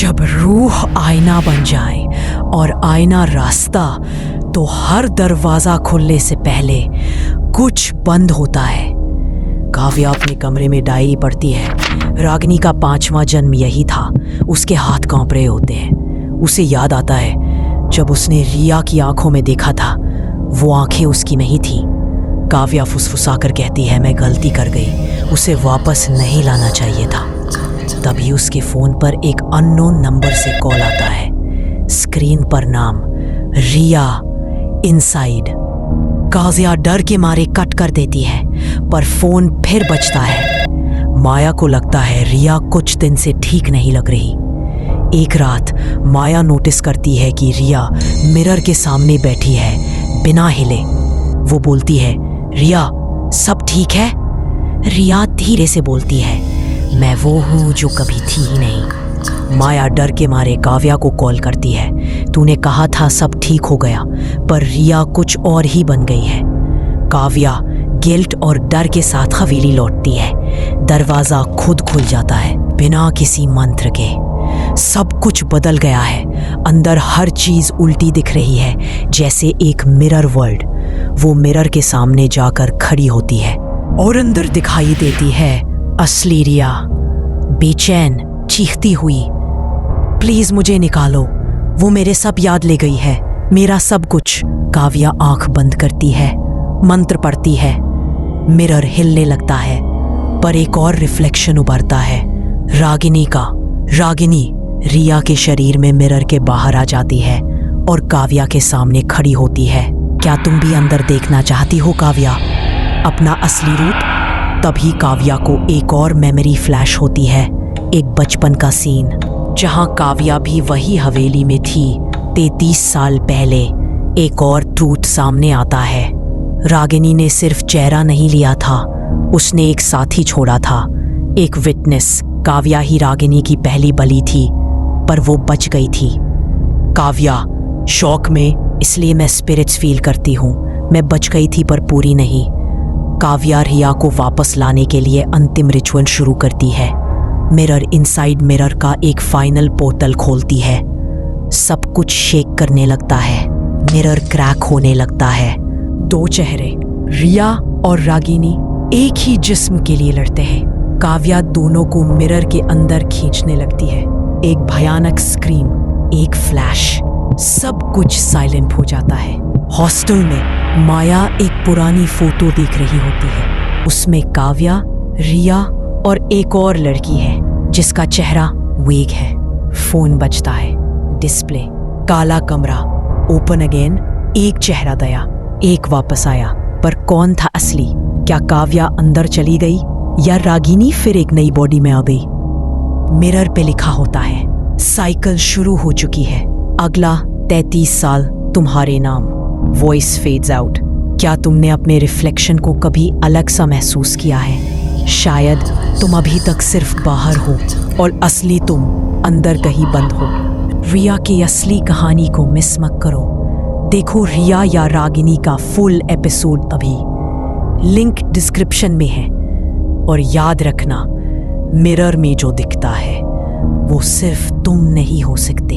जब रूह आईना बन जाए और आईना रास्ता, तो हर दरवाजा खुलने से पहले कुछ बंद होता है। काव्या अपने कमरे में डायरी पढ़ती है। रागिनी का 5वां जन्म यही था। उसके हाथ कांप रहे होते हैं। उसे याद आता है जब उसने रिया की आंखों में देखा था, वो आंखें उसकी नहीं थी। काव्या फुसफुसाकर कहती है, मैं गलती कर गई, उसे वापस नहीं लाना चाहिए था। तभी उसके फोन पर एक अननोन नंबर से कॉल आता है। स्क्रीन पर नाम रिया इनसाइड। काव्या डर के मारे कट कर देती है, पर फोन फिर बजता है। माया को लगता है रिया कुछ दिन से ठीक नहीं लग रही। एक रात माया नोटिस करती है कि रिया मिरर के सामने बैठी है बिना हिले। वो बोलती है, रिया सब ठीक है? रिया धीरे से बोलती है, मैं वो हूँ जो कभी थी ही नहीं। माया डर के मारे काव्या को कॉल करती है, तूने कहा था सब ठीक हो गया, पर रिया कुछ और ही बन गई है। काव्या गिल्ट और डर के साथ हवेली लौटती है। दरवाजा खुद खुल जाता है बिना किसी मंत्र के। सब कुछ बदल गया है। अंदर हर चीज उल्टी दिख रही है, जैसे एक मिरर वर्ल्ड। वो मिरर के सामने जाकर खड़ी होती है और अंदर दिखाई देती है असली रिया, बेचैन चीखती हुई, प्लीज मुझे निकालो, वो मेरे सब याद ले गई है, मेरा सब कुछ। काव्या आंख बंद करती है, मंत्र पढ़ती है। मिरर हिलने लगता है, पर एक और रिफ्लेक्शन उभरता है, रागिनी का। रागिनी रिया के शरीर में मिरर के बाहर आ जाती है और काव्या के सामने खड़ी होती है। क्या तुम भी अंदर देखना चाहती हो काव्या, अपना असली रूप? तभी काव्या को एक और मेमोरी फ्लैश होती है, एक बचपन का सीन जहां काव्या भी वही हवेली में थी 33 साल पहले। एक और ट्रूथ सामने आता है, रागिनी ने सिर्फ चेहरा नहीं लिया था, उसने एक साथी छोड़ा था, एक विटनेस। काव्या ही रागिनी की पहली बलि थी, पर वो बच गई थी। काव्या शौक में, इसलिए मैं स्पिरिट्स फील करती हूँ, मैं बच गई थी पर पूरी नहीं। काव्या रिया को वापस लाने के लिए अंतिम रिचुअल शुरू करती है। मिरर इनसाइड मिरर का एक फाइनल पोर्टल खोलती है। सब कुछ शेक करने लगता है, मिरर क्रैक होने लगता है। दो चेहरे, रिया और रागिनी, एक ही जिस्म के लिए लड़ते हैं। काव्या दोनों को मिरर के अंदर खींचने लगती है। एक भयानक स्क्रीम, एक फ्लैश, सब कुछ साइलेंट हो जाता है। हॉस्टल में माया एक पुरानी फोटो देख रही होती है। उसमें काव्या, रिया और एक और लड़की है जिसका चेहरा वेग है। फोन बजता है, डिस्प्ले, काला कमरा, ओपन अगेन। एक चेहरा गया, एक वापस आया, पर कौन था असली? क्या काव्या अंदर चली गई या रागिनी फिर एक नई बॉडी में आ गई? मिरर पे लिखा होता है, साइकिल शुरू हो चुकी है, अगला 33 साल तुम्हारे नाम। Voice fades out. क्या तुमने अपने रिफ्लेक्शन को कभी अलग सा महसूस किया है? शायद तुम अभी तक सिर्फ बाहर हो और असली तुम अंदर कहीं बंद हो। रिया की असली कहानी को मिस मत करो। देखो रिया या रागिनी का फुल एपिसोड तभी। लिंक डिस्क्रिप्शन में है। और याद रखना, मिरर में जो दिखता है वो सिर्फ तुम नहीं हो सकते।